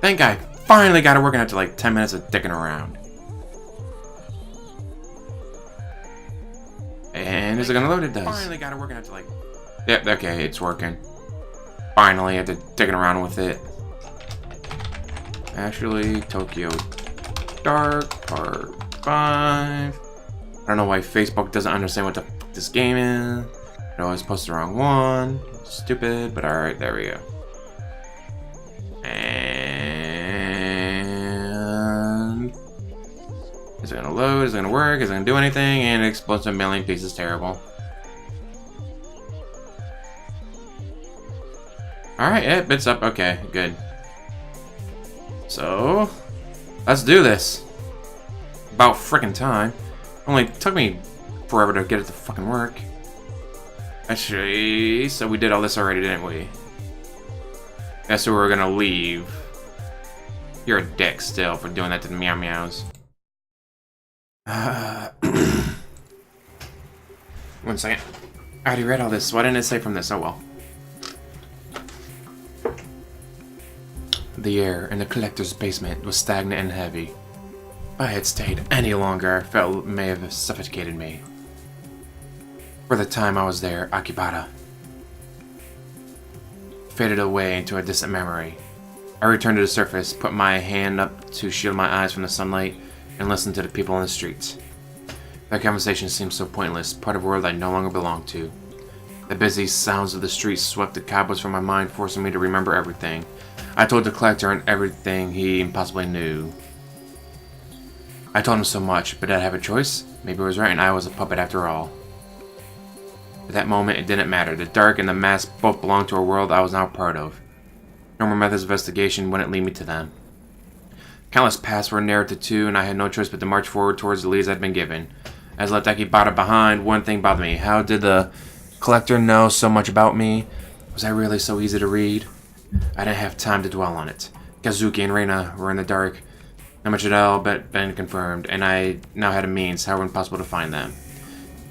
Thank God, I finally got it working after like 10 minutes of dicking around. And is it gonna load? It does. Finally got it working after like... Yep, okay, it's working. Finally, after dicking around with it. Actually, Tokyo Dark Part 5. I don't know why Facebook doesn't understand what this game is. It always posts the wrong one. Stupid, but alright, there we go. And... is it gonna load? Is it gonna work? Is it gonna do anything? And it explodes in a million pieces. Terrible. Alright, yeah, bits up. Okay, good. So, let's do this. About frickin' time. Only took me forever to get it to fucking work. Actually, so we did all this already, didn't we? Yeah, so we're gonna leave. You're a dick still for doing that to the meow meows. 1 second. I already read all this. Why didn't it say from this? Oh well. The air in the collector's basement was stagnant and heavy. If I had stayed any longer, I felt it may have suffocated me. For the time I was there, Akibara faded away into a distant memory. I returned to the surface, put my hand up to shield my eyes from the sunlight, and listened to the people in the streets. Their conversation seemed so pointless, part of a world I no longer belonged to. The busy sounds of the streets swept the cobwebs from my mind, forcing me to remember everything. I told the collector and everything he possibly knew. I told him so much, but did I have a choice? Maybe he was right and I was a puppet after all. At that moment, it didn't matter. The dark and the mask both belonged to a world I was now part of. Normal methods of investigation wouldn't lead me to them. Countless paths were narrowed to two, and I had no choice but to march forward towards the leads I'd been given. As I left Akibara behind, one thing bothered me. How did the collector know so much about me? Was I really so easy to read? I didn't have time to dwell on it. Kazuki and Reina were in the dark. Not much had all but been confirmed, and I now had a means, however impossible, to find them.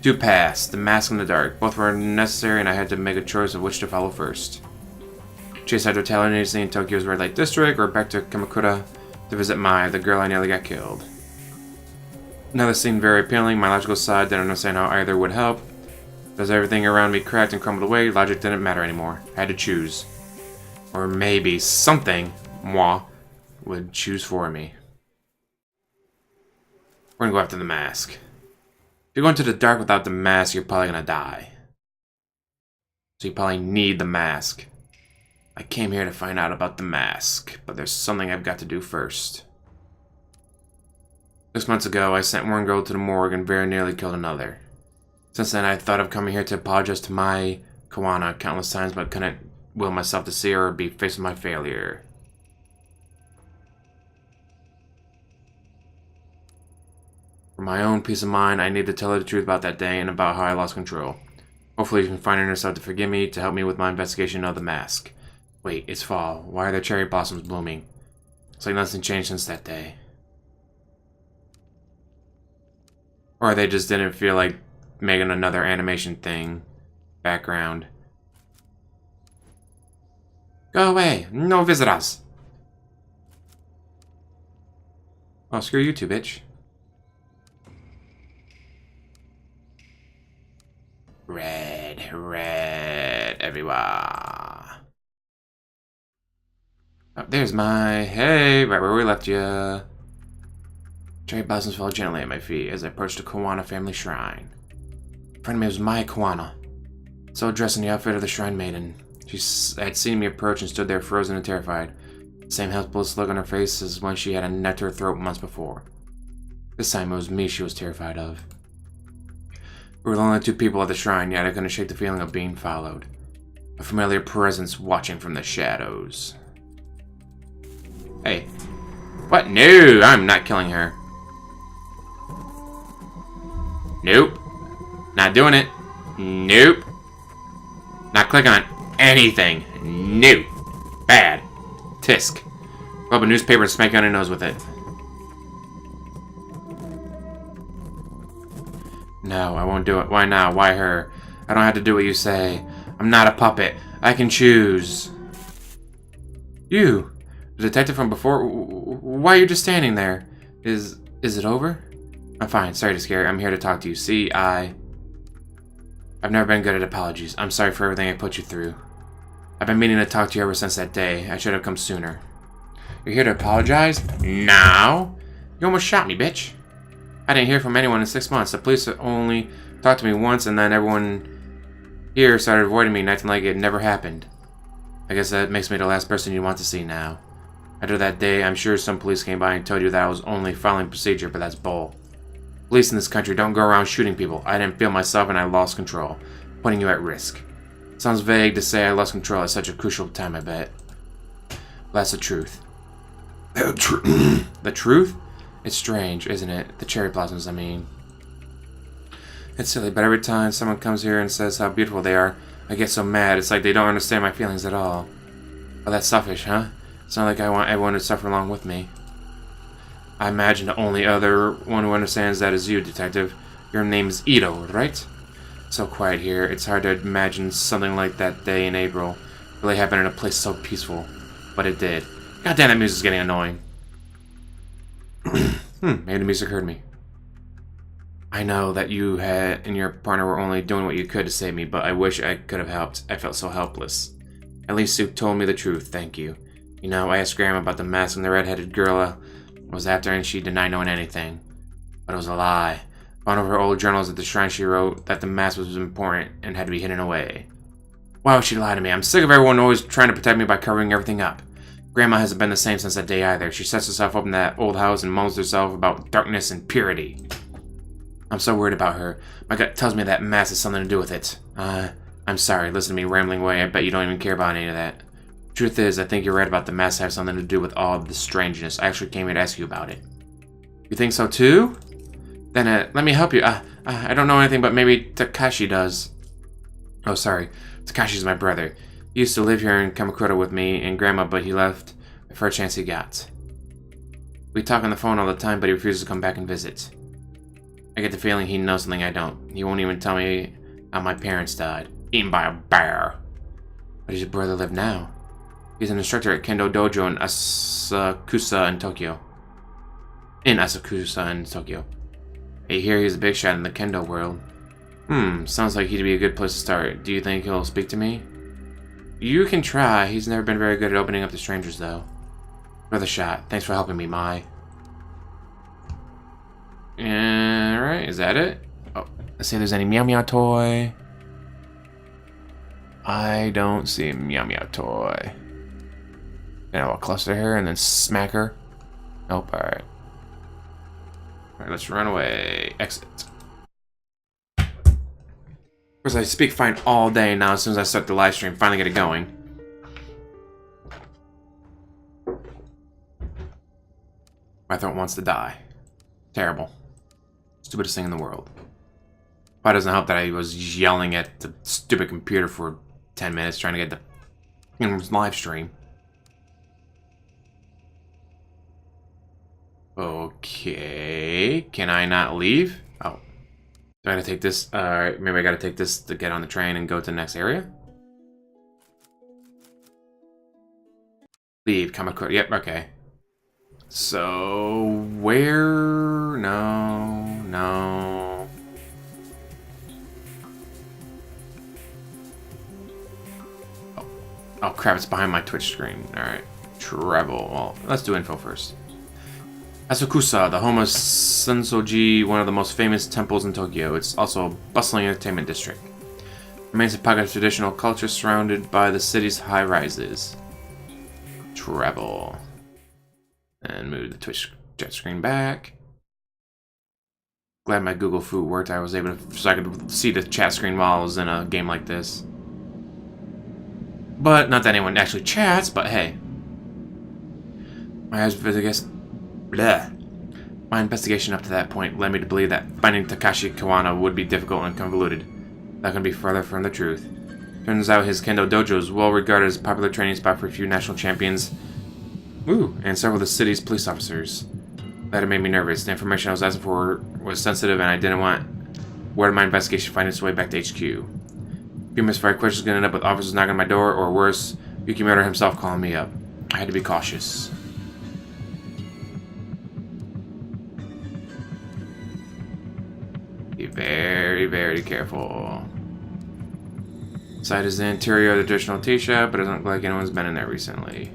Two paths, the mask and the dark. Both were necessary, and I had to make a choice of which to follow first. Chase either simultaneously in Tokyo's red light district, or back to Kamakura to visit Mai, the girl I nearly got killed. Now this seemed very appealing. My logical side didn't understand how either would help. As everything around me cracked and crumbled away, logic didn't matter anymore. I had to choose. Or maybe something, moi, would choose for me. We're gonna go after the mask. If you go into the dark without the mask, you're probably gonna die. So you probably need the mask. I came here to find out about the mask, but there's something I've got to do first. 6 months ago, I sent one girl to the morgue and very nearly killed another. Since then, I thought of coming here to apologize to Mai Kawana countless times, but couldn't will myself to see her or be faced with my failure. For my own peace of mind, I need to tell her the truth about that day and about how I lost control. Hopefully, she can find herself to forgive me, to help me with my investigation of the mask. Wait, it's fall. Why are there cherry blossoms blooming? It's like nothing changed since that day. Or they just didn't feel like making another animation thing. Background. Go away! No visitors! Oh, screw you two, bitch. Red, everywhere. Oh, there's my... Hey, right where we left ya. Cherry blossoms fell gently at my feet as I approached the Kawana family shrine. In front of me was Mai Kawana, so dressed in the outfit of the shrine maiden. She had seen me approach and stood there frozen and terrified. The same helpless look on her face as when she had a net to her throat months before. This time it was me she was terrified of. We were the only two people at the shrine, yet I couldn't shake the feeling of being followed. A familiar presence watching from the shadows. Hey. What? No, I'm not killing her. Nope. Not doing it. Nope. Not clicking on anything. Nope. Bad. Tisk. Rub a newspaper and smack you on your nose with it. No, I won't do it. Why now? Why her? I don't have to do what you say. I'm not a puppet. I can choose. You. The detective from before? Why are you just standing there? Is it over? I'm fine. Sorry to scare you. I'm here to talk to you. See, I've never been good at apologies. I'm sorry for everything I put you through. I've been meaning to talk to you ever since that day. I should have come sooner. You're here to apologize? Now? You almost shot me, bitch. I didn't hear from anyone in 6 months. The police only talked to me once, and then everyone here started avoiding me and acting like it never happened. I guess that makes me the last person you want to see now. After that day, I'm sure some police came by and told you that I was only following procedure, but that's bull. Police in this country don't go around shooting people. I didn't feel myself and I lost control, putting you at risk. Sounds vague to say I lost control at such a crucial time, I bet. But that's the truth. The truth? It's strange, isn't it? The cherry blossoms, I mean. It's silly, but every time someone comes here and says how beautiful they are, I get so mad. It's like they don't understand my feelings at all. Oh, that's selfish, huh? It's not like I want everyone to suffer along with me. I imagine the only other one who understands that is you, Detective. Your name is Ito, right? So quiet here. It's hard to imagine something like that day in April really happened in a place so peaceful. But it did. God damn, that music's getting annoying. Maybe the music heard me. I know that you and your partner were only doing what you could to save me, but I wish I could have helped. I felt so helpless. At least you told me the truth, thank you. You know, I asked Grandma about the mask and the red-headed girl I was after, and she denied knowing anything. But it was a lie. One of her old journals at the shrine, she wrote that the mask was important and had to be hidden away. Why would she lie to me? I'm sick of everyone always trying to protect me by covering everything up. Grandma hasn't been the same since that day either. She sets herself up in that old house and moans to herself about darkness and purity. I'm so worried about her. My gut tells me that mask has something to do with it. I'm sorry. Listen to me rambling away. I bet you don't even care about any of that. Truth is, I think you're right about the mask have something to do with all of the strangeness. I actually came here to ask you about it. You think so too? Then let me help you. I don't know anything, but maybe Takashi does. Oh, sorry. Takashi's my brother. He used to live here in Kamakura with me and Grandma, but he left the first chance he got. We talk on the phone all the time, but he refuses to come back and visit. I get the feeling he knows something I don't. He won't even tell me how my parents died. Eaten by a bear. Where does your brother live now? He's an instructor at Kendo Dojo in Asakusa in Tokyo. I hear he's a big shot in the Kendo world. Sounds like he'd be a good place to start. Do you think he'll speak to me? You can try. He's never been very good at opening up to strangers, though. Another shot. Thanks for helping me, Mai. Alright, is that it? Oh, let's see if there's any Meow Meow toy. I don't see a Meow Meow toy. Now I'll cluster her and then smack her. Nope, alright. Alright, let's run away. Exit. Of course, I speak fine all day now. As soon as I start the live stream, finally get it going. My throat wants to die. Terrible. Stupidest thing in the world. Probably doesn't help that I was yelling at the stupid computer for 10 minutes trying to get the live stream. Okay. Can I not leave? Oh. Do I gotta take this? Maybe I gotta take this to get on the train and go to the next area? Leave. Kamakura. Yep, okay. So, where? No. Oh crap, it's behind my Twitch screen. Alright. Travel. Well, let's do info first. Asakusa, the home of Sensoji, one of the most famous temples in Tokyo. It's also a bustling entertainment district. It remains a pocket of traditional culture surrounded by the city's high rises. Travel. And move the Twitch chat screen back. Glad my Google Food worked. I was able to, so I could see the chat screen while I was in a game like this. But not that anyone actually chats, but hey. My investigation up to that point led me to believe that finding Takashi Kiwano would be difficult and convoluted. That couldn't be further from the truth. Turns out his Kendo Dojo is well regarded as a popular training spot for a few national champions. And several of the city's police officers. That had made me nervous. The information I was asking for was sensitive, and I didn't want word of my investigation find its way back to HQ. A few misfired questions gonna end up with officers knocking on my door, or worse, Yukimoto himself calling me up. I had to be cautious. Be very, very careful. Inside is the interior of the traditional tea shop, but it doesn't look like anyone's been in there recently.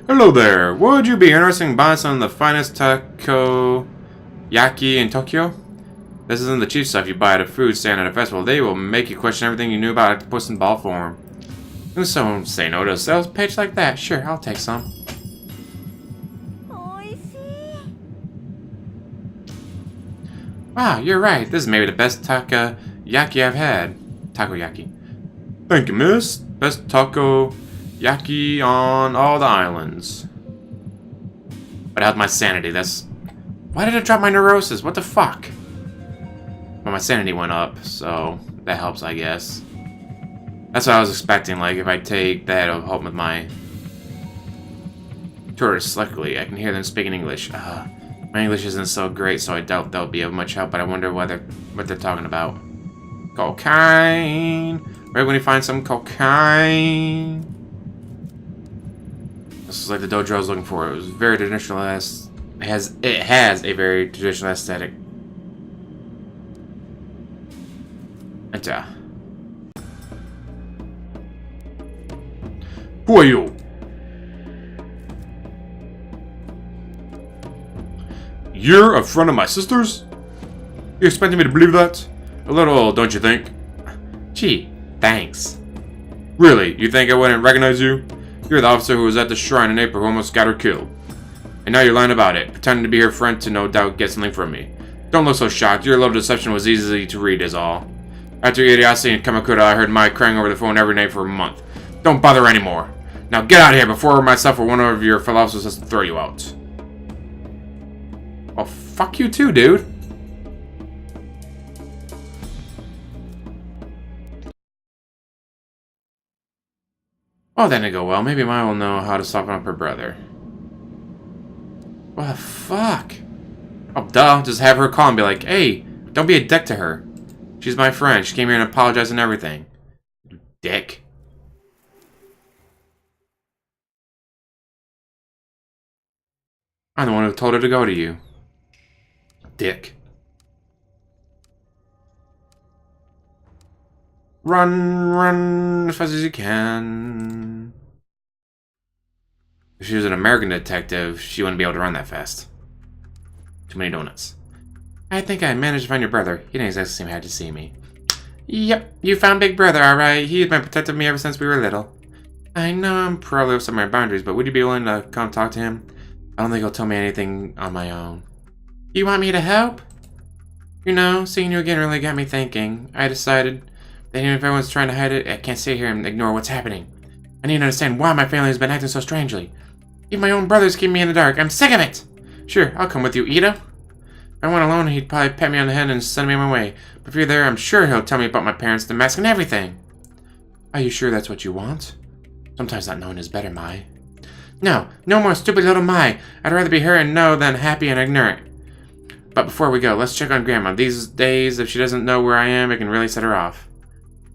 Hello there! Would you be interested in buying some of the finest takoyaki in Tokyo? This isn't the cheap stuff you buy at a food stand at a festival. They will make you question everything you knew about octopus in ball form. And so won't say no to a sales pitch like that. Sure, I'll take some. Wow, you're right. This is maybe the best takoyaki I've had. Takoyaki. Thank you, miss. Best takoyaki on all the islands. But how's my sanity? That's... Why did I drop my neurosis? What the fuck? Well, my sanity went up, so that helps, I guess. That's what I was expecting. Like, if I take that, it'll help with my tourists. Luckily, I can hear them speaking English. My English isn't so great, so I doubt they'll be of much help, but I wonder what they're talking about. Cocaine! Right when you find some cocaine. This is like the dojo I was looking for. It was very traditional. It has a very traditional aesthetic. Enter. Who are you? You're a friend of my sister's? You expecting me to believe that? A little, don't you think? Gee, thanks. Really? You think I wouldn't recognize you? You're the officer who was at the shrine in April who almost got her killed. And now you're lying about it, pretending to be her friend to no doubt get something from me. Don't look so shocked. Your little deception was easy to read is all. After Idiocracy and Kamakura, I heard Mai crying over the phone every night for a month. Don't bother anymore. Now get out of here before myself or one of your fellow officers has to throw you out. Well, fuck you too, dude. Oh, that didn't go well. Maybe Mai will know how to soften up her brother. What the fuck? Oh, duh. Just have her call and be like, hey, don't be a dick to her. She's my friend. She came here and apologized and everything. Dick. I'm the one who told her to go to you. Dick. Run, run as fast as you can. If she was an American detective, she wouldn't be able to run that fast. Too many donuts. I think I managed to find your brother. He didn't exactly seem happy to see me. Yep, you found Big Brother, alright. He's been protecting me ever since we were little. I know I'm probably over some of my boundaries, but would you be willing to come talk to him? I don't think he'll tell me anything on my own. You want me to help? You know, seeing you again really got me thinking. I decided that even if everyone's trying to hide it, I can't sit here and ignore what's happening. I need to understand why my family has been acting so strangely. Even my own brothers keep me in the dark. I'm sick of it! Sure, I'll come with you, Ito. If I went alone, he'd probably pat me on the head and send me on my way. But if you're there, I'm sure he'll tell me about my parents, the mask, and everything. Are you sure that's what you want? Sometimes not knowing is better, Mai. No, no more stupid little Mai. I'd rather be her and know than happy and ignorant. But before we go, let's check on Grandma. These days, if she doesn't know where I am, it can really set her off.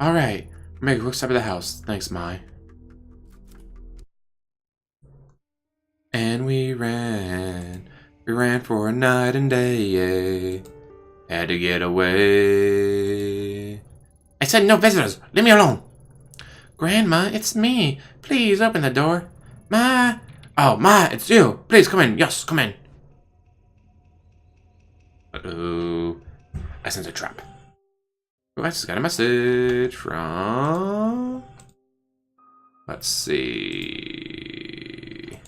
Alright, make a quick step of the house. Thanks, Mai. And we ran for a night and day, yeah. Had to get away. I said no visitors. Leave me alone. Grandma, it's me. Please open the door. Ma. Oh, Ma, it's you. Please come in. Yes, come in. Uh-oh. I sense a trap. Oh, I just got a message from... Let's see...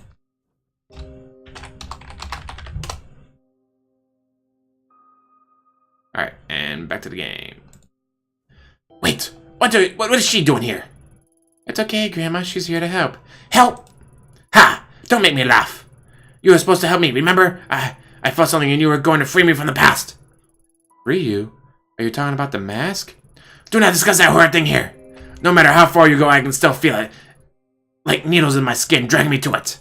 Alright, and back to the game. Wait! What is she doing here? It's okay, Grandma. She's here to help. Help! Ha! Don't make me laugh. You were supposed to help me, remember? I felt something and you were going to free me from the past. Free you? Are you talking about the mask? Do not discuss that horrid thing here. No matter how far you go, I can still feel it. Like needles in my skin, dragging me to it.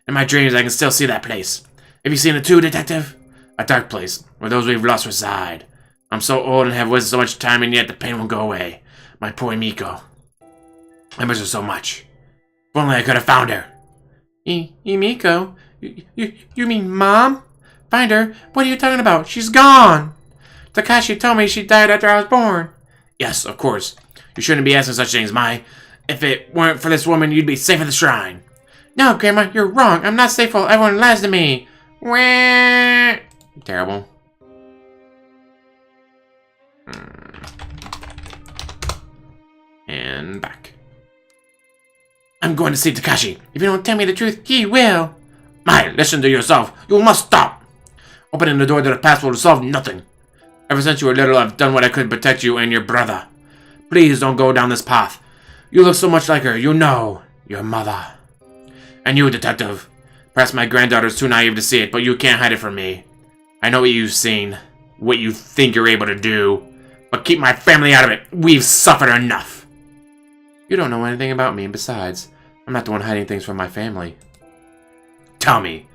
In my dreams, I can still see that place. Have you seen it too, Detective? A dark place, where those we've lost reside. I'm so old and have wasted so much time, and yet the pain won't go away. My poor Miko. I miss her so much. If only I could have found her. Miko? You mean Mom? Find her? What are you talking about? She's gone! Takashi told me she died after I was born. Yes, of course. You shouldn't be asking such things, Mai. If it weren't for this woman, you'd be safe at the shrine. No, Grandma, you're wrong. I'm not safe while everyone lies to me. Wah! Terrible. And back. I'm going to see Takashi. If you don't tell me the truth, he will. Mai, listen to yourself. You must stop. Opening the door to the past will resolve nothing. Ever since you were little, I've done what I could to protect you and your brother. Please don't go down this path. You look so much like her. You know. Your mother. And you, detective. Perhaps my granddaughter's too naive to see it, but you can't hide it from me. I know what you've seen. What you think you're able to do. But keep my family out of it. We've suffered enough. You don't know anything about me, and besides, I'm not the one hiding things from my family. Tell me.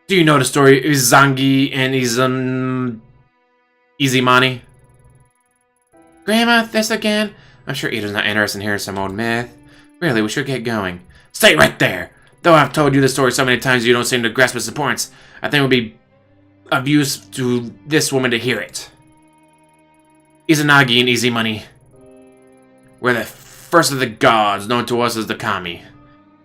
Do you know the story of Izanagi and Izimani? Grandma, this again? I'm sure Ida's not interested in hearing some old myth. Really, we should get going. Stay right there! Though I've told you the story so many times you don't seem to grasp its importance, I think it would be of use to this woman to hear it. Izanagi and Izimani were the first of the gods, known to us as the Kami.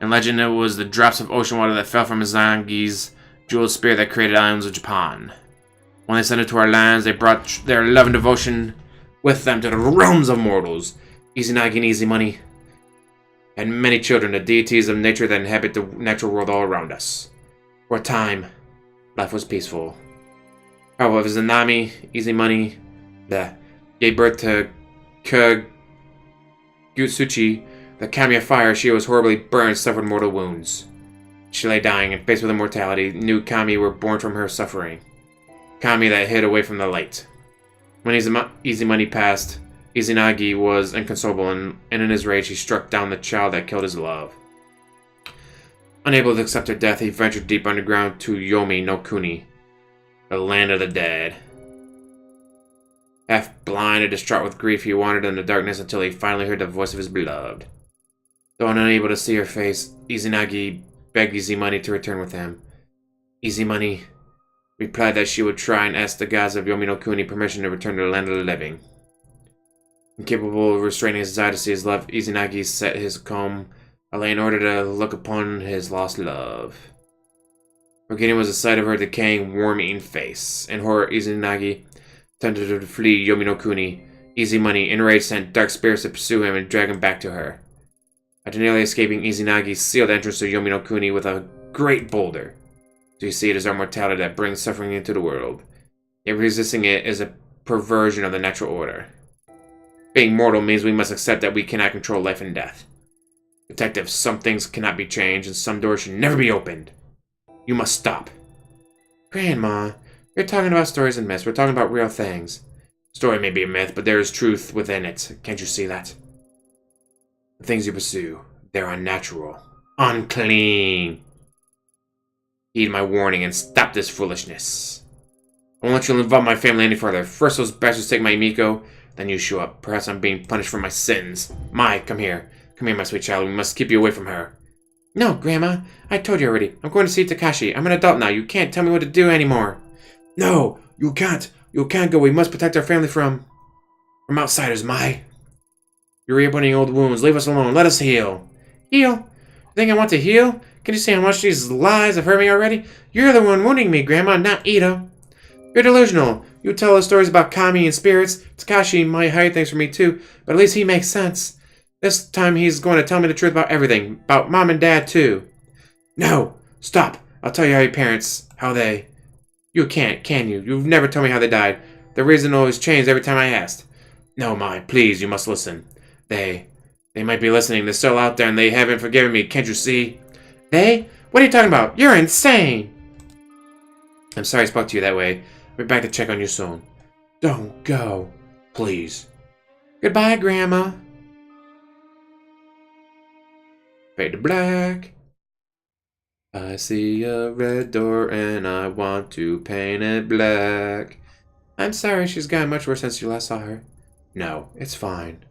In legend, it was the drops of ocean water that fell from Izanagi's jeweled spear that created islands of Japan. When they sent it to our lands, they brought their love and devotion with them to the realms of mortals. Izanagi and Izimani had many children, the deities of nature that inhabit the natural world all around us. For a time, life was peaceful. However, Izimani gave birth to Kagutsuchi, the Kami of Fire. She was horribly burned and suffered mortal wounds. She lay dying, and faced with immortality, new Kami were born from her suffering. Kami that hid away from the light. When Izimani passed, Izanagi was inconsolable, and in his rage he struck down the child that killed his love. Unable to accept her death, he ventured deep underground to Yomi no Kuni, the land of the dead. Half blind and distraught with grief, he wandered in the darkness until he finally heard the voice of his beloved. Though unable to see her face, Izanagi begged Izimani to return with him. Izimani replied that she would try and ask the gods of Yomi no Kuni permission to return to the land of the living. Incapable of restraining his desire to see his love, Izanagi set his comb away in order to look upon his lost love. Forgetting was the sight of her decaying, worm-eaten face. In horror, Izanagi attempted to flee Yomi no Kuni. Izimani, enraged, sent dark spirits to pursue him and drag him back to her. After nearly escaping, Izanagi sealed the entrance to Yomi no Kuni with a great boulder. So you see, it is our mortality that brings suffering into the world. Yet resisting it is a perversion of the natural order. Being mortal means we must accept that we cannot control life and death. Detective, some things cannot be changed, and some doors should never be opened. You must stop. Grandma, you're talking about stories and myths. We're talking about real things. Story may be a myth, but there is truth within it. Can't you see that? The things you pursue, they're unnatural. Unclean. Heed my warning and stop this foolishness. I won't let you involve my family any further. First those bastards take my Miko, then you show up. Perhaps I'm being punished for my sins. Mai, come here. Come here, my sweet child. We must keep you away from her. No, Grandma. I told you already. I'm going to see Takashi. I'm an adult now. You can't tell me what to do anymore. No, you can't. You can't go. We must protect our family from outsiders, Mai. You're reopening old wounds. Leave us alone. Let us heal. Heal? You think I want to heal? Can you see how much these lies have hurt me already? You're the one wounding me, Grandma, not Ida. You're delusional. You tell us stories about Kami and spirits. Takashi might hide things from me too, but at least he makes sense. This time he's going to tell me the truth about everything. About Mom and Dad too. No! Stop! I'll tell you how your parents... how they... You can't, can you? You've never told me how they died. The reason always changed every time I asked. No, Mai, please, you must listen. They might be listening. They're still out there and they haven't forgiven me. Can't you see? They? What are you talking about? You're insane! I'm sorry I spoke to you that way. I'll be back to check on you soon. Don't go. Please. Goodbye, Grandma. Fade to black. I see a red door and I want to paint it black. I'm sorry she's gotten much worse since you last saw her. No, it's fine.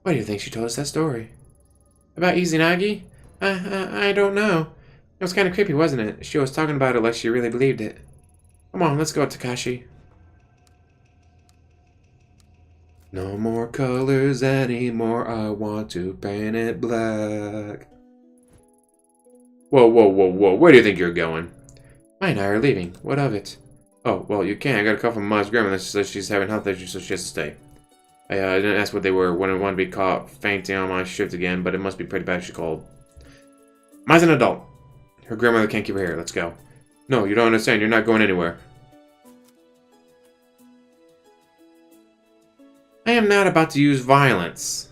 Why do you think she told us that story? About Izanagi? I don't know. It was kind of creepy, wasn't it? She was talking about it like she really believed it. Come on, let's go, Takashi. No more colors anymore, I want to paint it black. Whoa, whoa, whoa, whoa, where do you think you're going? Mai and I are leaving. What of it? Oh, well, you can't. I got a call from Ma's grandma that says she's having health issues, so she has to stay. I didn't ask what they were. Wouldn't want to be caught fainting on my shift again, but it must be pretty bad if she called. Mai's an adult. Her grandmother can't keep her here. Let's go. No, you don't understand. You're not going anywhere. I am not about to use violence.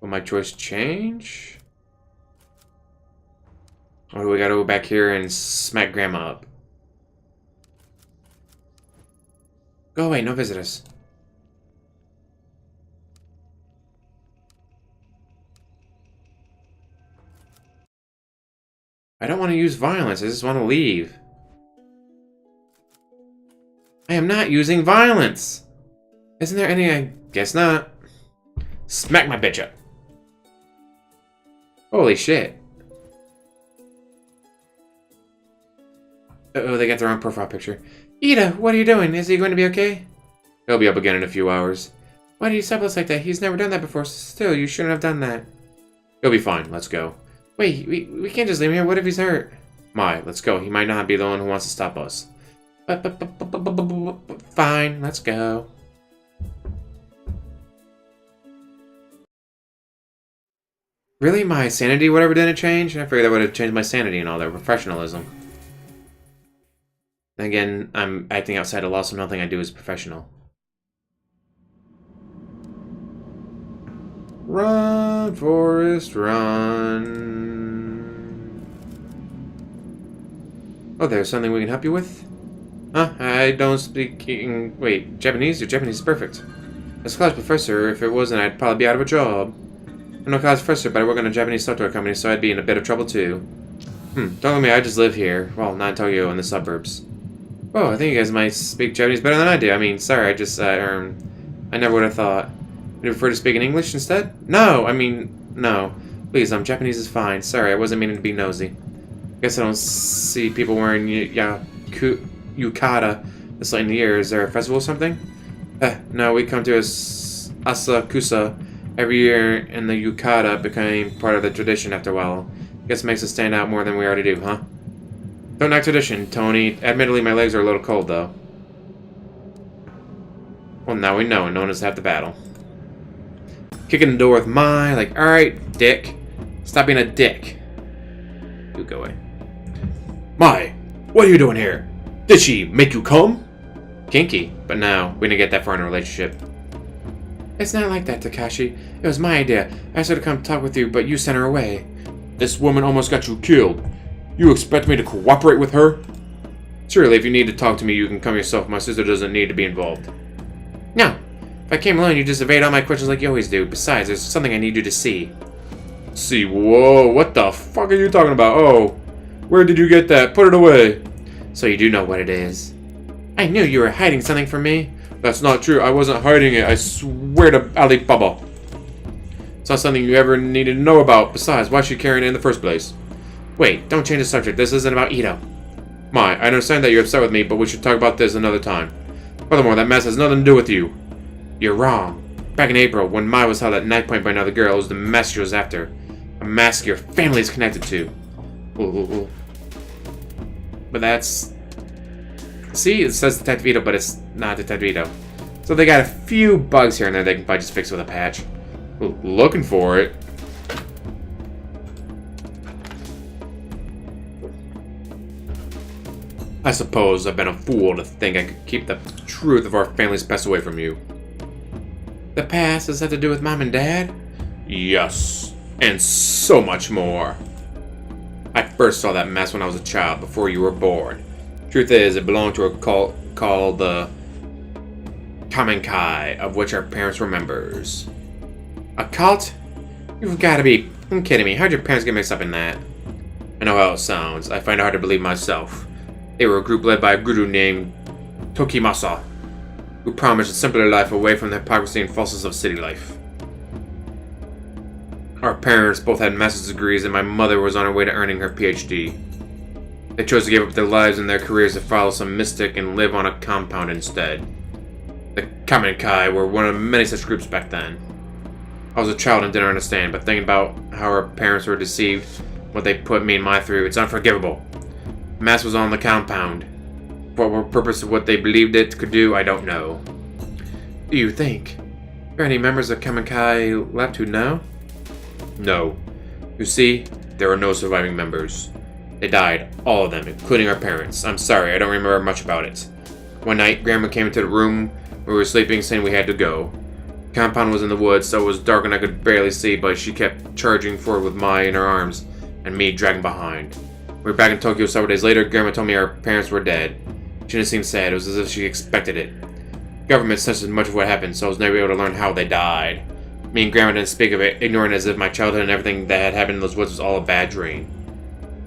Will my choice change? Or do we gotta go back here and smack Grandma up? Go away, no visitors. I don't want to use violence, I just want to leave. I am not using violence! Isn't there any? I guess not. Smack my bitch up. Holy shit. Uh-oh, they got the wrong profile picture. Ida, what are you doing? Is he going to be okay? He'll be up again in a few hours. Why do you stop us like that? He's never done that before. Still, you shouldn't have done that. He'll be fine. Let's go. Wait, we can't just leave him here. What if he's hurt? Mai, let's go. He might not be the one who wants to stop us. Fine, let's go. Really? My sanity, whatever, didn't change? I figured that would have changed my sanity and all that professionalism. Then again, I'm acting outside of law, so nothing I do is professional. Run, Forrest, run. Oh, there's something we can help you with? Huh? I don't speak... Wait, Japanese? Your Japanese is perfect. As a college professor, if it wasn't, I'd probably be out of a job. I'm no college professor, but I work on a Japanese software company, so I'd be in a bit of trouble too. Don't let me, I just live here. Well, not in Tokyo, in the suburbs. Oh, I think you guys might speak Japanese better than I do. I mean, sorry, I never would have thought. Would you prefer to speak in English instead? No, I mean, no. Please, Japanese is fine. Sorry, I wasn't meaning to be nosy. Guess I don't see people wearing yukata this late in the year. Is there a festival or something? No, we come to Asakusa every year, and the yukata became part of the tradition after a while. Guess it makes us stand out more than we already do, huh? Don't knock tradition, Tony. Admittedly, my legs are a little cold, though. Well, now we know, and no one has half the battle. Kicking the door with Mai, like, alright, dick. Stop being a dick. You go away. Mai, what are you doing here? Did she make you come? Kinky, but no, we didn't get that far in a relationship. It's not like that, Takashi. It was my idea. I asked her to come talk with you, but you sent her away. This woman almost got you killed. You expect me to cooperate with her? Surely, if you need to talk to me, you can come yourself. My sister doesn't need to be involved. No. If I came alone, you'd just evade all my questions like you always do. Besides, there's something I need you to see. See? Whoa, what the fuck are you talking about? Oh, where did you get that? Put it away. So you do know what it is. I knew you were hiding something from me. That's not true. I wasn't hiding it. I swear to Alibaba. It's not something you ever needed to know about. Besides, why is she carrying it in the first place? Wait, don't change the subject. This isn't about Ito. Mai, I understand that you're upset with me, but we should talk about this another time. Furthermore, that mess has nothing to do with you. You're wrong. Back in April, when Mai was held at knife point by another girl, it was the mess she was after. A mask your family is connected to. Ooh. But that's... See, it says Detective Ito, but it's not Detective Ito. So they got a few bugs here and there they can probably just fix with a patch. Ooh, looking for it. I suppose I've been a fool to think I could keep the truth of our family's past away from you. The past, does that have to do with Mom and Dad? Yes, and so much more. I first saw that mess when I was a child, before you were born. Truth is, it belonged to a cult called the Kamenkai, of which our parents were members. A cult? You've got to be kidding me. How'd your parents get mixed up in that? I know how it sounds. I find it hard to believe myself. They were a group led by a guru named Tokimasa, who promised a simpler life away from the hypocrisy and falseness of city life. Our parents both had master's degrees, and my mother was on her way to earning her PhD. They chose to give up their lives and their careers to follow some mystic and live on a compound instead. The Kamenkai were one of many such groups back then. I was a child and didn't understand, but thinking about how our parents were deceived, what they put me and my through, it's unforgivable. Mass was on the compound. For what purpose of what they believed it could do, I don't know. Do you think there are any members of Kamenkai left who know? No. You see, there are no surviving members. They died, all of them, including our parents. I'm sorry, I don't remember much about it. One night, Grandma came into the room where we were sleeping, saying we had to go. The compound was in the woods, so it was dark and I could barely see, but she kept charging forward with Mai in her arms, and me dragging behind. We were back in Tokyo several days later. Grandma told me our parents were dead. She didn't seem sad. It was as if she expected it. Government censored much of what happened, so I was never able to learn how they died. Me and Grandma didn't speak of it, ignoring it as if my childhood and everything that had happened in those woods was all a bad dream.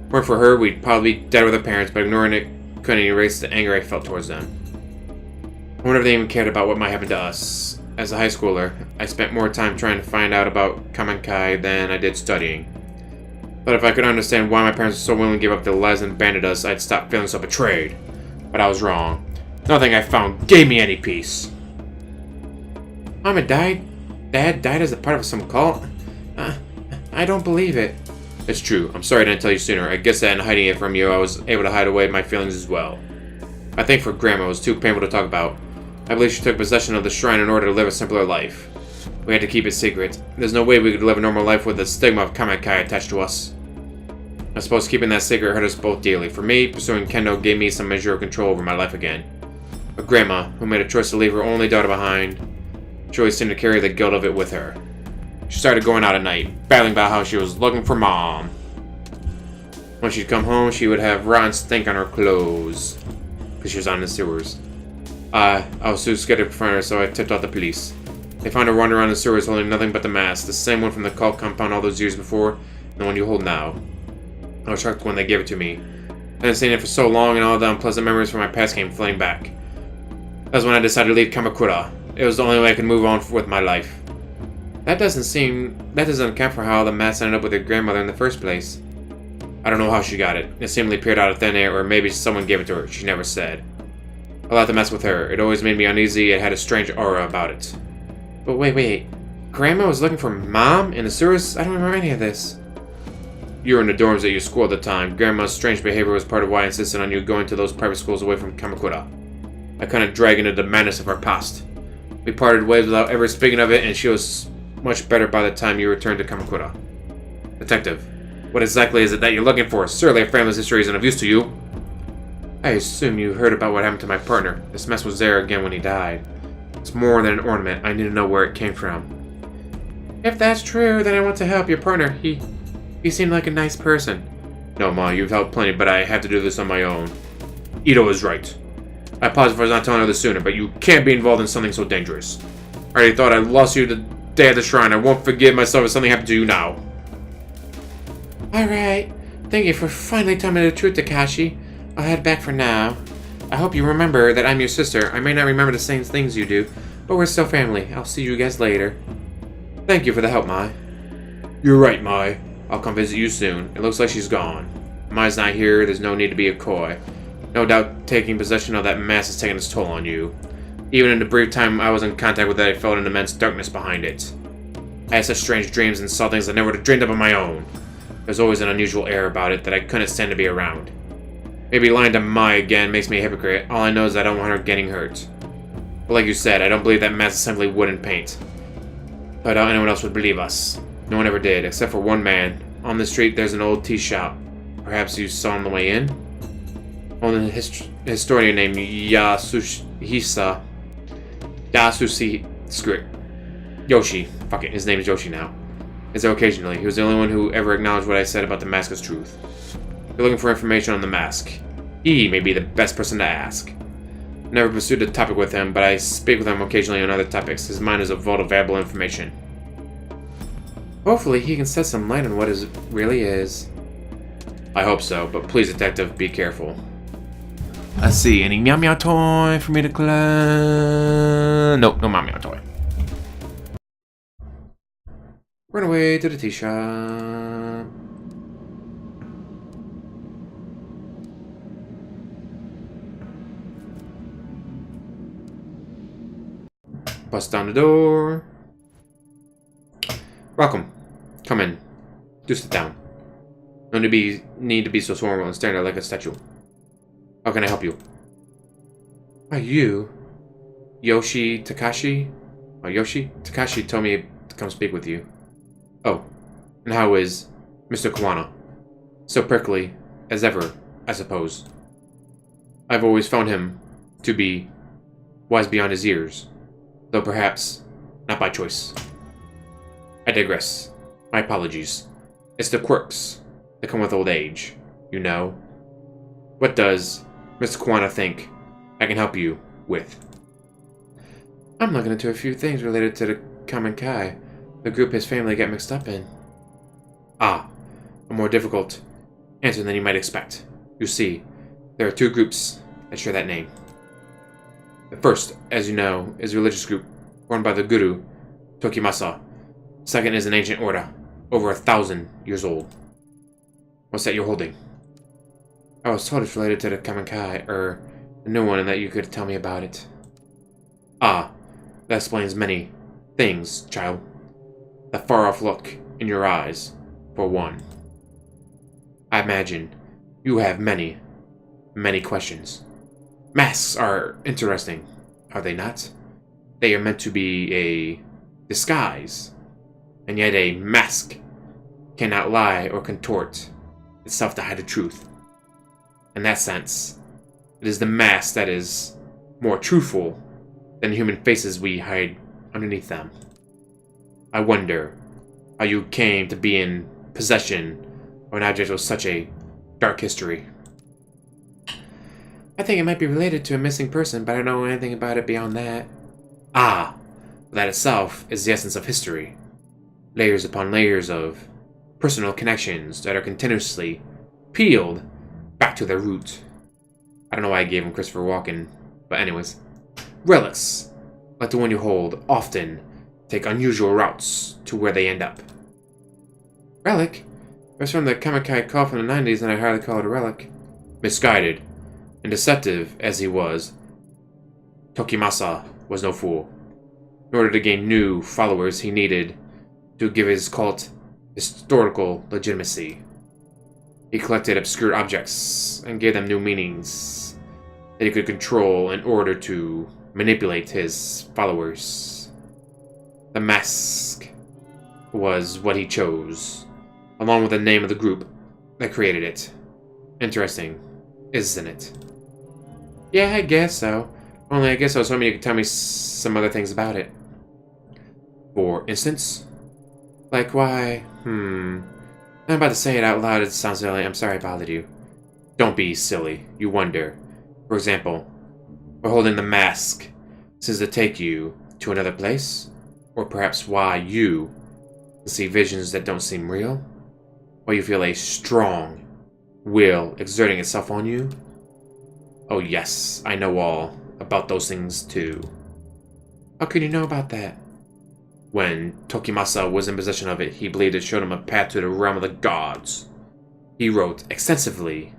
Weren't for her, we'd probably be dead with our parents, but ignoring it couldn't erase the anger I felt towards them. I wonder if they even cared about what might happen to us. As a high schooler, I spent more time trying to find out about Kamenkai than I did studying. But if I could understand why my parents were so willing to give up their lives and abandon us, I'd stop feeling so betrayed. But I was wrong. Nothing I found gave me any peace. Mama died? Dad died as a part of some cult? I don't believe it. It's true. I'm sorry I didn't tell you sooner. I guess that in hiding it from you, I was able to hide away my feelings as well. I think for Grandma, it was too painful to talk about. I believe she took possession of the shrine in order to live a simpler life. We had to keep it secret. There's no way we could live a normal life with the stigma of Kamenkai attached to us. I suppose keeping that secret hurt us both dearly. For me, pursuing Kendo gave me some measure of control over my life again. But Grandma, who made a choice to leave her only daughter behind, she always seemed to carry the guilt of it with her. She started going out at night, battling about how she was looking for Mom. When she'd come home, she would have rotten stink on her clothes, because she was out in the sewers. I was too scared to confront her, so I tipped off the police. They found her wandering around the sewers holding nothing but the mask, the same one from the cult compound all those years before, and the one you hold now. I was shocked when they gave it to me. I hadn't seen it for so long, and all the unpleasant memories from my past came flooding back. That was when I decided to leave Kamakura. It was the only way I could move on with my life. That doesn't account for how the mask ended up with your grandmother in the first place. I don't know how she got it. It seemingly appeared out of thin air, or maybe someone gave it to her. She never said. I left the mess with her. It always made me uneasy. It had a strange aura about it. But wait. Grandma was looking for Mom in the sewers? I don't remember any of this. You were in the dorms at your school at the time. Grandma's strange behavior was part of why I insisted on you going to those private schools away from Kamakura. I kind of dragged into the madness of our past. We parted ways without ever speaking of it, and she was much better by the time you returned to Kamakura. Detective, what exactly is it that you're looking for? Surely our family's history isn't of use to you. I assume you heard about what happened to my partner. This mess was there again when he died. It's more than an ornament. I need to know where it came from. If that's true, then I want to help your partner. He seemed like a nice person. No, Ma, you've helped plenty, but I have to do this on my own. Ito is right. I apologize for not telling her this sooner, but you can't be involved in something so dangerous. I already thought I lost you the day at the shrine. I won't forgive myself if something happened to you now. Alright. Thank you for finally telling me the truth, Takashi. I'll head back for now. I hope you remember that I'm your sister. I may not remember the same things you do, but we're still family. I'll see you guys later. Thank you for the help, Mai. You're right, Mai. I'll come visit you soon. It looks like she's gone. Mai's not here. There's no need to be a coy. No doubt taking possession of that mask has taken its toll on you. Even in the brief time I was in contact with it, I felt an immense darkness behind it. I had such strange dreams and saw things I never would have dreamed of on my own. There's always an unusual air about it that I couldn't stand to be around. Maybe lying to Mai again makes me a hypocrite. All I know is I don't want her getting hurt. But like you said, I don't believe that mask is simply wood and paint. I doubt anyone else would believe us. No one ever did, except for one man. On the street, there's an old tea shop. Perhaps you saw on the way in? Only a historian named Yasuhisa. Screw it. Yoshi. Fuck it, his name is Yoshi now. Is there occasionally. He was the only one who ever acknowledged what I said about the mask as truth. If you're looking for information on the mask, he may be the best person to ask. I never pursued the topic with him, but I speak with him occasionally on other topics. His mind is a vault of valuable information. Hopefully he can shed some light on what it really is. I hope so, but please, detective, be careful. Let's see, any meow meow toy for me to collect? Nope, no meow meow toy. Run away to the tea shop. Bust down the door. Welcome. Come in. Do sit down. No need to be so formal and stand there like a statue. How can I help you? Are you Yoshi Takashi? Oh, Yoshi? Takashi told me to come speak with you. Oh, and how is Mr. Kawana? So prickly as ever, I suppose. I've always found him to be wise beyond his years, though perhaps not by choice. I digress. My apologies. It's the quirks that come with old age, you know. What does Mr. Kawana think I can help you with? I'm looking into a few things related to the Kamen Kai, the group his family got mixed up in. Ah, a more difficult answer than you might expect. You see, there are two groups that share that name. The first, as you know, is a religious group formed by the Guru, Tokimasa. Second is an ancient order, over 1,000 years old. What's that you're holding? I was told it's related to the Kamen Kai, the new one, and that you could tell me about it. Ah, that explains many things, child. The far-off look in your eyes, for one. I imagine you have many, many questions. Masks are interesting, are they not? They are meant to be a disguise, and yet a mask cannot lie or contort itself to hide the truth. In that sense, it is the mask that is more truthful than human faces we hide underneath them. I wonder how you came to be in possession of an object with such a dark history. I think it might be related to a missing person, but I don't know anything about it beyond that. Ah, that itself is the essence of history. Layers upon layers of personal connections that are continuously peeled back to their root. I don't know why I gave him Christopher Walken, but anyways. Relics, like the one you hold, often take unusual routes to where they end up. Relic? It was from the Kamen Kai call from the 90s, and I hardly call it a relic. Misguided and deceptive as he was, Tokimasa was no fool. In order to gain new followers, he needed to give his cult historical legitimacy. He collected obscure objects and gave them new meanings that he could control in order to manipulate his followers. The mask was what he chose, along with the name of the group that created it. Interesting, isn't it? Yeah, I guess so. Only I guess I was hoping you could tell me some other things about it. For instance? Like why, I'm about to say it out loud, it sounds silly. I'm sorry I bothered you. Don't be silly. You wonder. For example, we're holding the mask. Does it take you to another place? Or perhaps why you see visions that don't seem real? Or you feel a strong will exerting itself on you? Oh yes, I know all about those things too. How can you know about that? When Tokimasa was in possession of it, he believed it showed him a path to the realm of the gods. He wrote extensively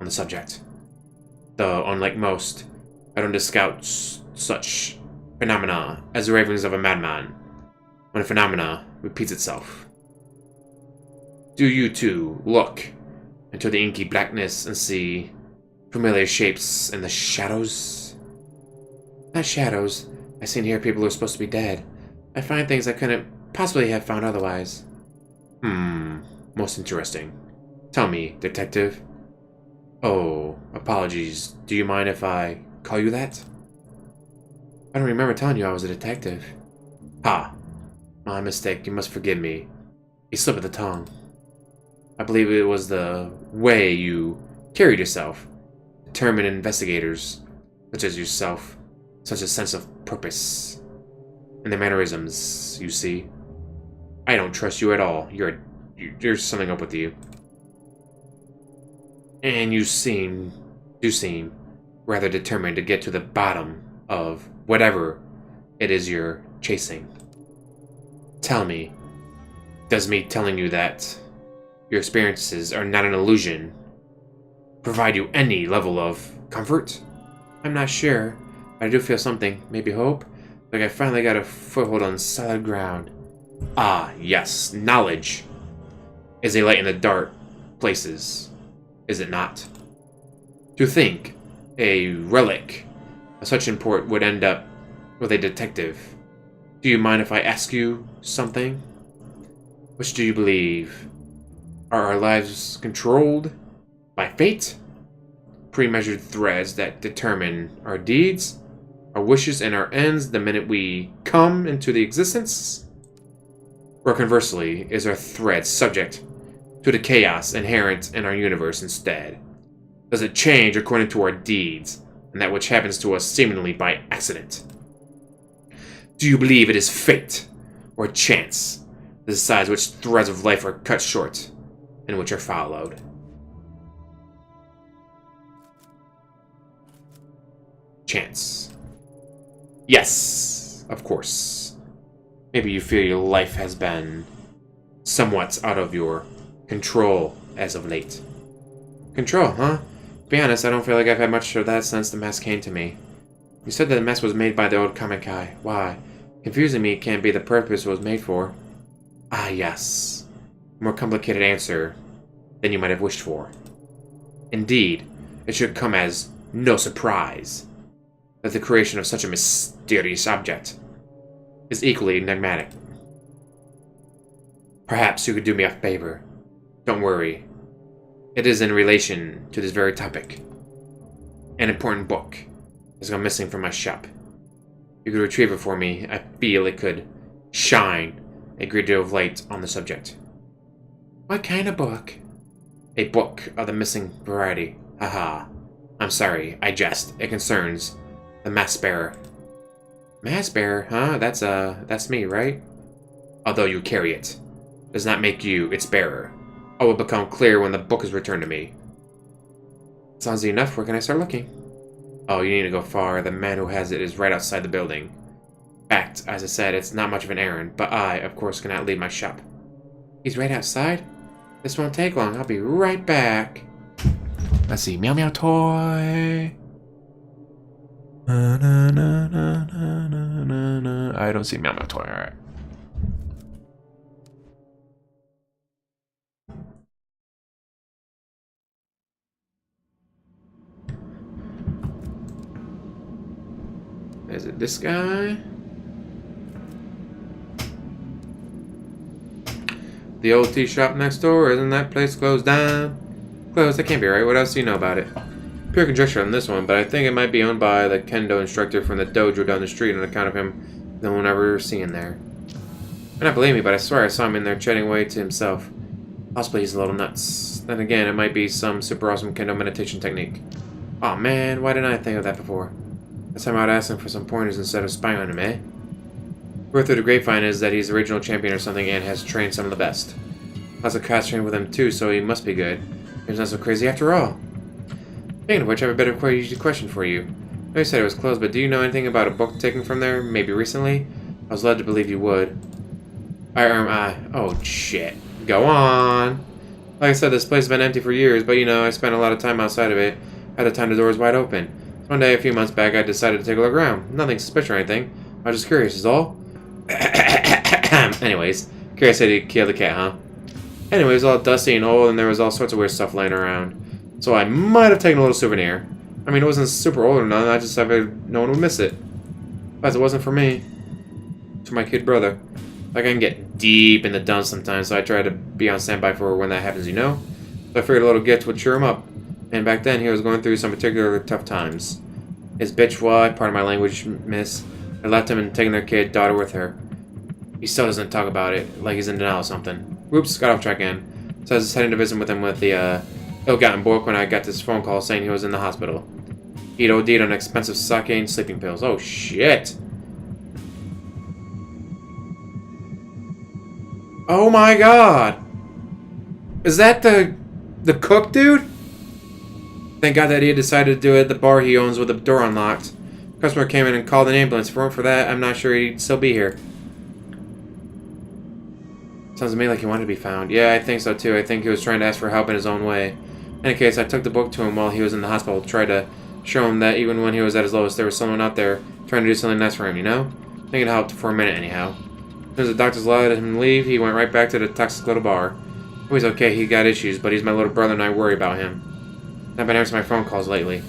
on the subject. Though, unlike most, I don't discount such phenomena as the ravings of a madman, when a phenomena repeats itself. Do you too look into the inky blackness and see familiar shapes in the shadows? Not shadows. I see and hear people who are supposed to be dead. I find things I couldn't possibly have found otherwise. Most interesting. Tell me, detective. Oh, apologies. Do you mind if I call you that? I don't remember telling you I was a detective. Ha! My mistake. You must forgive me. A slip of the tongue. I believe it was the way you carried yourself. Determined investigators, such as yourself, such a sense of purpose. And the mannerisms, you see. I don't trust you at all. There's something up with you. And do seem rather determined to get to the bottom of whatever it is you're chasing. Tell me, does me telling you that your experiences are not an illusion provide you any level of comfort? I'm not sure, but I do feel something, maybe hope, like I finally got a foothold on solid ground. Ah, yes, knowledge is a light in the dark places, is it not? To think a relic of such import would end up with a detective. Do you mind if I ask you something? Which do you believe? Are our lives controlled by fate? Pre-measured threads that determine our deeds, our wishes, and our ends the minute we come into the existence? Or conversely, is our thread subject to the chaos inherent in our universe instead? Does it change according to our deeds, and that which happens to us seemingly by accident? Do you believe it is fate, or chance, that decides which threads of life are cut short, and which are followed? Chance. Yes, of course. Maybe you feel your life has been somewhat out of your control as of late. Control, huh? To be honest, I don't feel like I've had much of that since the mess came to me. You said that the mess was made by the old Kamikai. Why? Confusing me can't be the purpose it was made for. Ah, yes. A more complicated answer than you might have wished for. Indeed, it should come as no surprise that the creation of such a mysterious object is equally enigmatic. Perhaps you could do me a favor. Don't worry. It is in relation to this very topic. An important book has gone missing from my shop. You could retrieve it for me. I feel it could shine a great deal of light on the subject. What kind of book? A book of the missing variety. Haha. I'm sorry, I jest. It concerns the Mask Bearer. Mask Bearer, huh? That's me, right? Although you carry it, does not make you its bearer. All will become clear when the book is returned to me. Sounds enough. Where can I start looking? Oh, you need to go far. The man who has it is right outside the building. In fact, as I said, it's not much of an errand, but I, of course, cannot leave my shop. He's right outside? This won't take long. I'll be right back. Let's see. Meow Meow Toy. Na, na, na, na, na, na, na. I don't see Meow Meow Toy. Alright. Is it this guy? The old tea shop next door, isn't that place closed down? Closed? That can't be right. What else do you know about it? Pure conjecture on this one, but I think it might be owned by the kendo instructor from the dojo down the street on account of him no one ever seen there. I don't believe me, but I swear I saw him in there chatting away to himself. Possibly he's a little nuts. Then again, it might be some super awesome kendo meditation technique. Aw man, why didn't I think of that before? This time I'd ask him for some pointers instead of spying on him, eh? Word through the grapevine is that he's the original champion or something and has trained some of the best. Lots of cats trained with him too, so he must be good. He's not so crazy after all. Speaking of which, I have a better question for you. I know you said it was closed, but do you know anything about a book taken from there, maybe recently? I was led to believe you would. Oh shit. Go on. Like I said, this place has been empty for years, but you know, I spent a lot of time outside of it. At the time the door was wide open. So one day, a few months back, I decided to take a look around. Nothing suspicious or anything. I was just curious, is all. Anyways, curiosity killed the cat, huh? Anyway, it was all dusty and old, and there was all sorts of weird stuff laying around. So I might have taken a little souvenir. I mean, it wasn't super old or nothing, I just figured no one would miss it. Besides, it wasn't for me. It's for my kid brother. Like, I can get deep in the dumps sometimes, so I try to be on standby for when that happens, you know? So I figured a little gift would cheer him up. And back then, he was going through some particular tough times. His bitch wad, part of my language, miss, had left him and taken their kid, daughter with her. He still doesn't talk about it, like he's in denial or something. Whoops, got off track again. So I was heading to visit with him with the, ill-gotten book when I got this phone call saying he was in the hospital. He'd OD'd on expensive sake and sleeping pills. Oh, shit. Oh my god. Is that the cook dude? Thank God that he had decided to do it at the bar he owns with the door unlocked. Customer came in and called an ambulance. If it weren't for that, I'm not sure he'd still be here. Sounds to me like he wanted to be found. Yeah, I think so too. I think he was trying to ask for help in his own way. In any case, I took the book to him while he was in the hospital to try to show him that even when he was at his lowest, there was someone out there trying to do something nice for him, you know? I think it helped for a minute anyhow. As soon as the doctors allowed him to leave, he went right back to the toxic little bar. Oh, he's okay, he got issues, but he's my little brother and I worry about him. I've been answering my phone calls lately.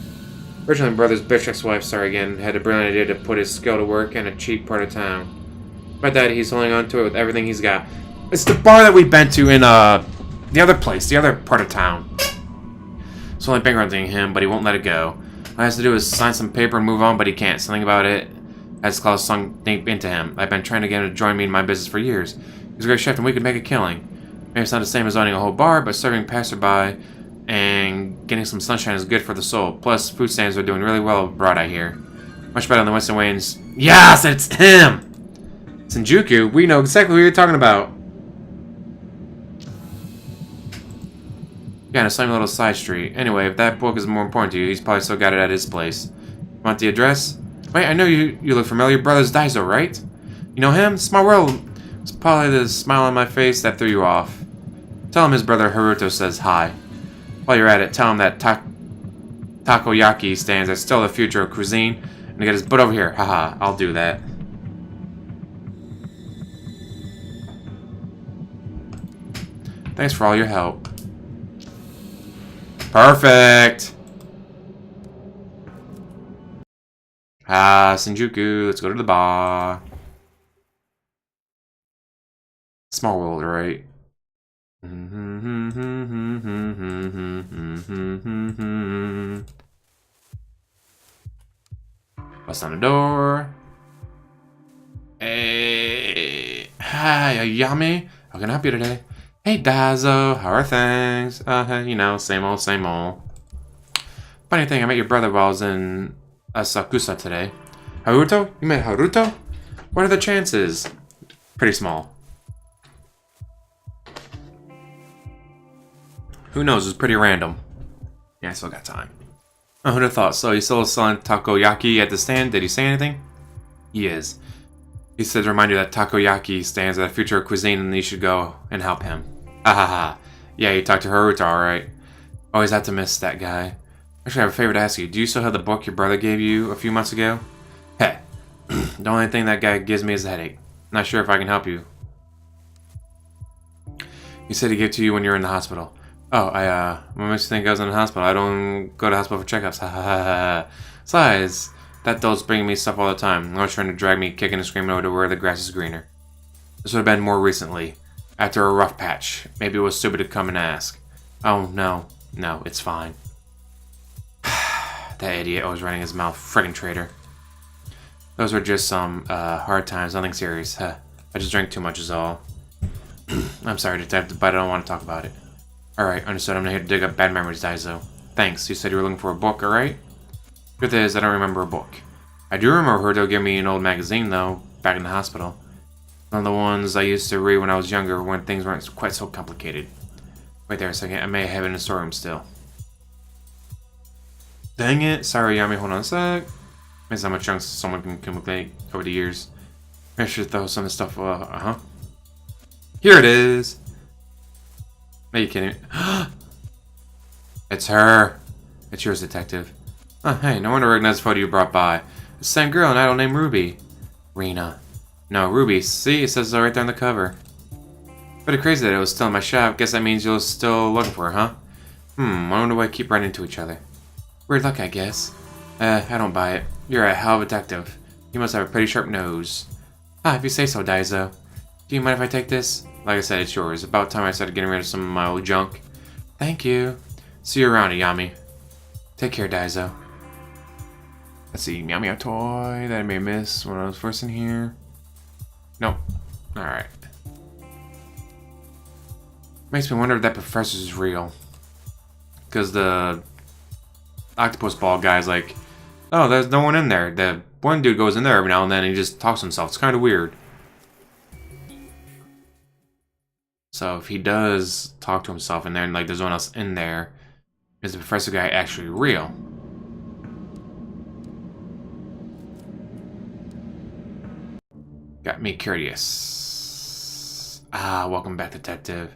Originally, my brother's bitch ex-wife, sorry again, had the brilliant idea to put his skill to work in a cheap part of town. But that, he's holding on to it with everything he's got. It's the bar that we've been to in, the other place, the other part of town. It's only bankrupting him, but he won't let it go. All he has to do is sign some paper and move on, but he can't. Something about it has caused sunk deep into him. I've been trying to get him to join me in my business for years. He's a great chef and we could make a killing. Maybe it's not the same as owning a whole bar, but serving passerby and getting some sunshine is good for the soul. Plus, food stands are doing really well abroad, I hear. Much better than Winston Wayne's. Yes, it's him! Shinjuku, we know exactly what you're talking about. Yeah, in a same little side street. Anyway, if that book is more important to you, he's probably still got it at his place. Want the address? Wait, I know you look familiar. Brother's Daiso, right? You know him? Small world. It's probably the smile on my face that threw you off. Tell him his brother Haruto says hi. While you're at it, tell him that takoyaki stands are still the future of cuisine, and to get his butt over here. Haha, I'll do that. Thanks for all your help. Perfect! Shinjuku, let's go to the bar. Small world, right? Bust on the door. Hey, hi, Ayami. How can I help you today? Hey, Daiso, how are things? You know, same old, same old. Funny thing, I met your brother while I was in Asakusa today. Haruto? You met Haruto? What are the chances? Pretty small. Who knows? It's pretty random. Yeah, I still got time. Oh, who'd have thought? So he's still selling takoyaki at the stand? Did he say anything? He is. He said to remind you that takoyaki stands are the future of cuisine and you should go and help him. Ha. Yeah, you talked to Haruto, alright. Always have to miss that guy. Actually, I have a favor to ask you. Do you still have the book your brother gave you a few months ago? Hey, the only thing that guy gives me is a headache. Not sure if I can help you. He said he gave it to you when you were in the hospital. Oh, what makes you think I was in the hospital? I don't go to the hospital for checkups. Ha. Besides, that doll's bringing me stuff all the time. Always trying to drag me kicking and screaming over to where the grass is greener. This would have been more recently. After a rough patch. Maybe it was stupid to come and ask. Oh, no. No, it's fine. That idiot always running his mouth. Friggin' traitor. Those were just some, hard times. Nothing serious. I just drank too much is all. I'm sorry, Detective, but I don't want to talk about it. Alright, understood. I'm here to dig up bad memories, Daiso. Thanks. You said you were looking for a book, alright? Truth is, I don't remember a book. I do remember Haruto giving me an old magazine, though, back in the hospital. One of the ones I used to read when I was younger, when things weren't quite so complicated. Wait there a second. I may have it in the storeroom still. Dang it. Sorry, Yami. Hold on a sec. Maybe how much chunks someone can accumulate over the years. Maybe I should throw some of the stuff, Here it is. Are you kidding me? It's her. It's yours, Detective. Oh, hey, no wonder I recognize the photo you brought by. It's the same girl, an idol named Ruby. Rena. No, Ruby. See, it says so right there on the cover. Pretty crazy that it was still in my shop. Guess that means you're still looking for her, huh? I wonder why we keep running into each other. Weird luck, I guess. I don't buy it. You're a hell of a detective. You must have a pretty sharp nose. If you say so, Daiso. Do you mind if I take this? Like I said, it's yours. About time I started getting rid of some of my old junk. Thank you. See you around, Ayami. Take care, Daiso. Let's see, Meow Meow toy that I may miss when I was first in here. Nope. Alright. Makes me wonder if that professor is real. Because the octopus ball guy's like, oh, there's no one in there. The one dude goes in there every now and then and he just talks to himself. It's kind of weird. So if he does talk to himself in there and like there's no one else in there, Is the professor guy actually real? Got me curious. Ah, welcome back, detective.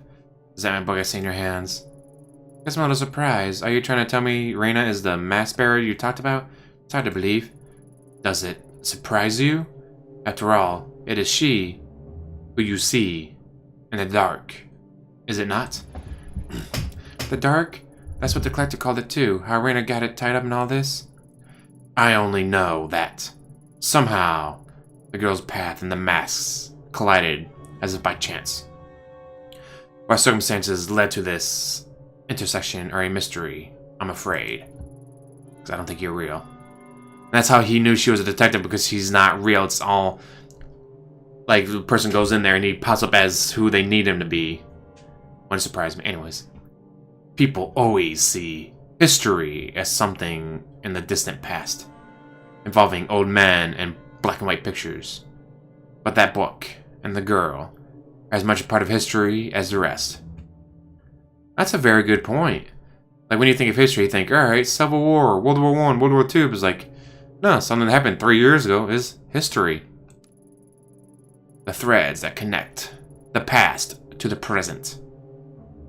Is that my book I see in your hands? Guess I'm a little surprised. Are you trying to tell me Reina is the mask bearer you talked about? It's hard to believe. Does it surprise you? After all, it is she who you see in the dark. Is it not? The dark? That's what the collector called it too. How Reina got it tied up in all this? I only know that somehow the girl's path and the masks collided as if by chance. What circumstances led to this intersection are a mystery, I'm afraid. Because I don't think you're real. And that's how he knew she was a detective, because he's not real. It's all like the person goes in there and he pops up as who they need him to be. Wouldn't surprise me. Anyways, people always see history as something in the distant past, involving old men and black and white pictures. But that book and the girl are as much a part of history as the rest. That's a very good point. Like, when you think of history, you think, alright, Civil War, World War I, World War II. It's like, no, something that happened 3 years ago is history. The threads that connect the past to the present,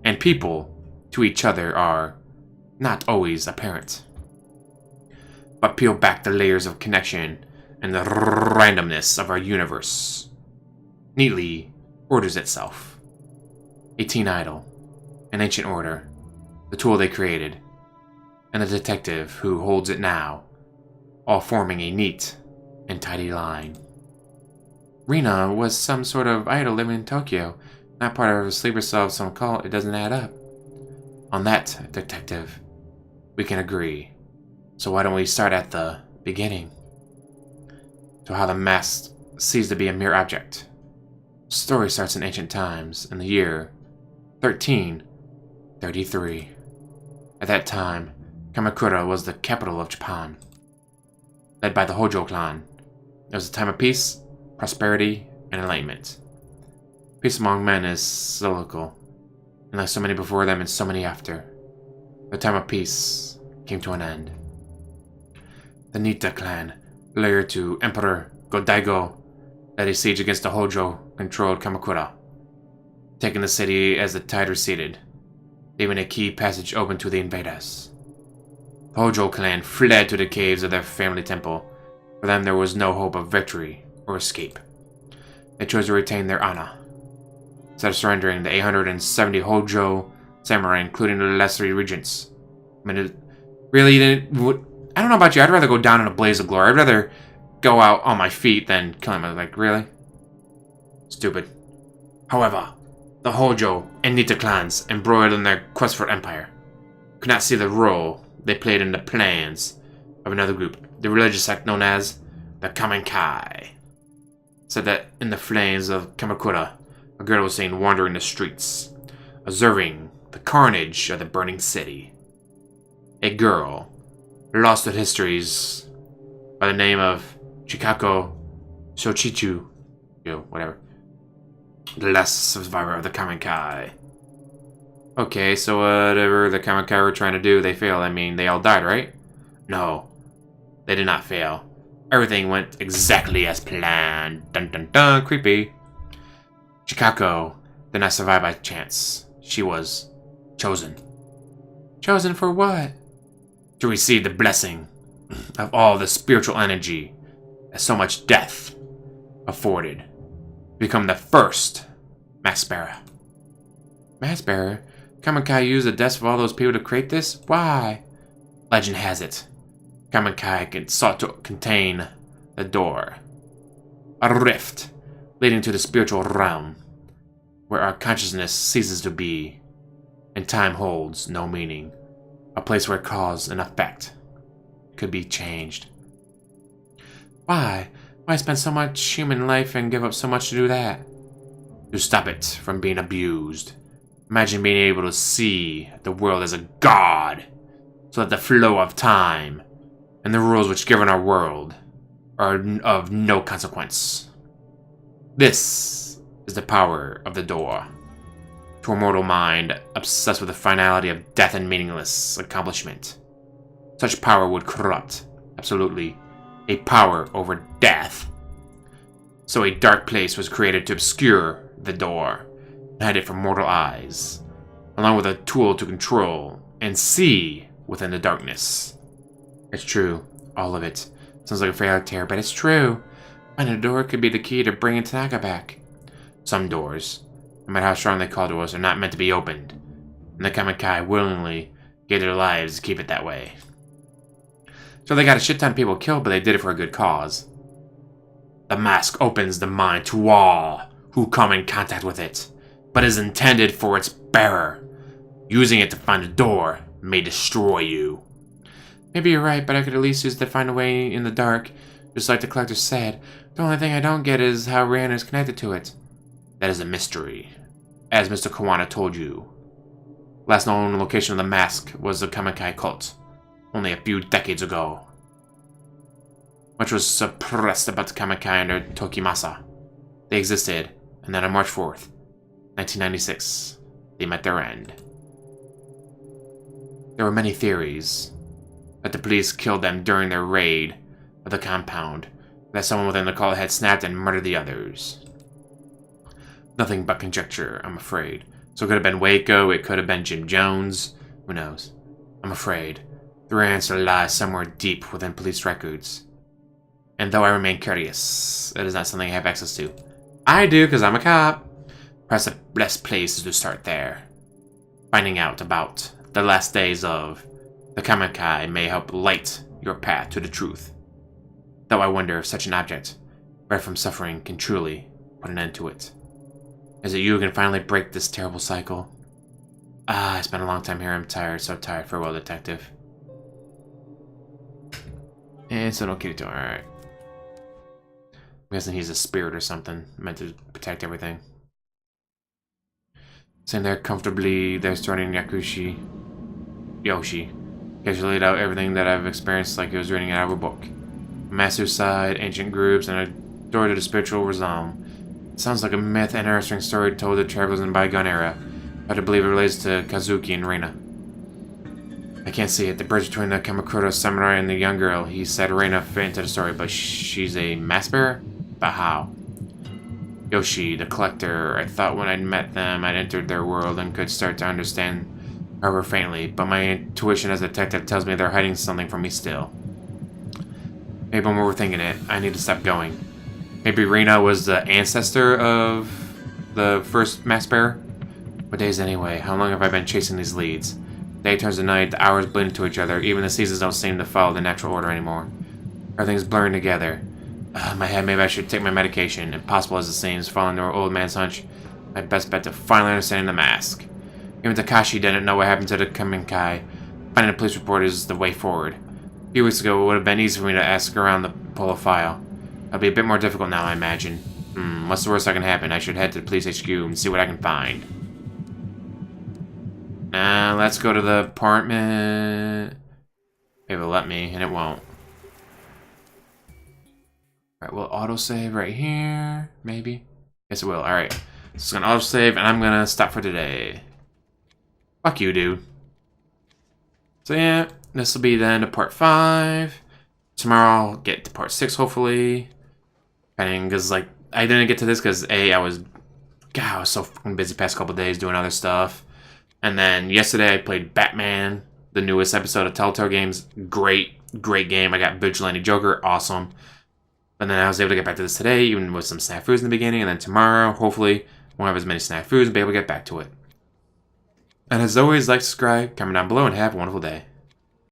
and people to each other, are not always apparent. But peel back the layers of connection, and the randomness of our universe neatly orders itself. A teen idol, an ancient order, the tool they created, and the detective who holds it now, all forming a neat and tidy line. Reina was some sort of idol living in Tokyo, not part of a sleeper cell of some cult. It doesn't add up. On that, detective, we can agree. So why don't we start at the beginning? To how the mask ceased to be a mere object. The story starts in ancient times, in the year 1333. At that time, Kamakura was the capital of Japan, led by the Hojo clan. It was a time of peace, prosperity, and enlightenment. Peace among men is cyclical, and like so many before them and so many after, the time of peace came to an end. The Nita clan, loyal to Emperor Go-Daigo, led a siege against the Hojo-controlled Kamakura, taking the city as the tide receded, leaving a key passage open to the invaders. The Hojo clan fled to the caves of their family temple. For them, there was no hope of victory or escape. They chose to retain their honor, instead of surrendering the 870 Hojo samurai, including the lesser regents. I mean, it really didn't. I don't know about you. I'd rather go down in a blaze of glory. I'd rather go out on my feet than kill him. I was like, really? Stupid. However, the Hojo and Nita clans, embroiled in their quest for empire, could not see the role they played in the plans of another group, the religious sect known as the Kamenkai. Said that in the flames of Kamakura, a girl was seen wandering the streets, observing the carnage of the burning city. A girl lost to histories by the name of Chikako Shochichu, whatever. The last survivor of the Kamenkai. Okay, so whatever the Kamenkai were trying to do, they failed. I mean, they all died, right? No, they did not fail. Everything went exactly as planned. Dun dun dun, creepy. Chikako did not survive by chance. She was chosen. Chosen for what? To receive the blessing of all the spiritual energy that so much death afforded. Become the first mask bearer. Mask bearer? Kamenkai used the deaths of all those people to create this? Why? Legend has it, Kamenkai sought to contain the door. A rift leading to the spiritual realm, where our consciousness ceases to be, and time holds no meaning. A place where cause and effect could be changed. Why? Why spend so much human life and give up so much to do that? To stop it from being abused. Imagine being able to see the world as a god, so that the flow of time and the rules which govern our world are of no consequence. This is the power of the door. to a mortal mind obsessed with the finality of death and meaningless accomplishment. Such power would corrupt, absolutely, a power over death. So a dark place was created to obscure the door and hide it from mortal eyes, along with a tool to control and see within the darkness. It's true, all of it. Sounds like a fairy tale, but it's true. Finding a door could be the key to bringing Tanaka back. Some doors, no matter how strong they call to us, are not meant to be opened, and the Kamikai willingly gave their lives to keep it that way. So they got a shit ton of people killed, but they did it for a good cause. The mask opens the mind to all who come in contact with it, but is intended for its bearer. Using it to find a door may destroy you. Maybe you're right, but I could at least use it to find a way in the dark, just like the collector said. The only thing I don't get is how Reina is connected to it. That is a mystery, as Mr. Kawana told you. Last known location of the mask was the Kamikai cult, only a few decades ago. Much was suppressed about the Kamikai under Tokimasa. They existed, and then on March 4th, 1996, they met their end. There were many theories that the police killed them during their raid of the compound, that someone within the cult had snapped and murdered the others. Nothing but conjecture, I'm afraid. So it could have been Waco, it could have been Jim Jones, who knows? I'm afraid the real answer lies somewhere deep within police records. And though I remain curious, it is not something I have access to. I do, because I'm a cop. Perhaps the best place is to start there. Finding out about the last days of the Kamikai may help light your path to the truth. Though I wonder if such an object, right from suffering, can truly put an end to it. Is it you who can finally break this terrible cycle? I spent a long time here. I'm tired, so tired. Farewell, detective. And so don't Kirito, alright. I'm guessing he's a spirit or something, meant to protect everything. Sitting there comfortably, they're starting Yoshi. Casually laid out everything that I've experienced like he was reading it out of a book. Master's side, ancient groups, and a door to the spiritual realm. It sounds like a myth and interesting story told to travelers in a bygone era. Hard to believe it relates to Kazuki and Reina. I can't see it. The bridge between the Kamakura samurai and the young girl. He said Reina fit into the story, but she's a mask bearer? But how? Yoshi, the collector. I thought when I'd met them, I'd entered their world and could start to understand, however faintly, but my intuition as a detective tells me they're hiding something from me still. Maybe I'm overthinking it. I need to stop going. Maybe Reina was the ancestor of the first mask bearer? What days anyway? How long have I been chasing these leads? Day turns to night, the hours blend into each other, even the seasons don't seem to follow the natural order anymore. Everything's blurring together. My head, maybe I should take my medication. Impossible as it seems, falling to our old man's hunch. My best bet to finally understand the mask. Even Takashi didn't know what happened to the Kamikai. Finding a police report is the way forward. A few weeks ago, it would have been easy for me to ask around the Polo file. It'll be a bit more difficult now, I imagine. What's the worst that can happen? I should head to the police HQ and see what I can find. Let's go to the apartment. It will let me, and it won't. Alright, we'll autosave right here. Maybe. Yes, it will. Alright. So it's gonna autosave, and I'm gonna stop for today. Fuck you, dude. So yeah, this will be the end of part 5. Tomorrow I'll get to part 6, hopefully. Because, like, I didn't get to this because, I was so fucking busy past couple days doing other stuff. And then yesterday I played Batman, the newest episode of Telltale Games. Great game. I got Vigilante Joker. Awesome. And then I was able to get back to this today, even with some snafus in the beginning. And then tomorrow, hopefully, won't have as many snafus and be able to get back to it. And as always, like, subscribe, comment down below, and have a wonderful day.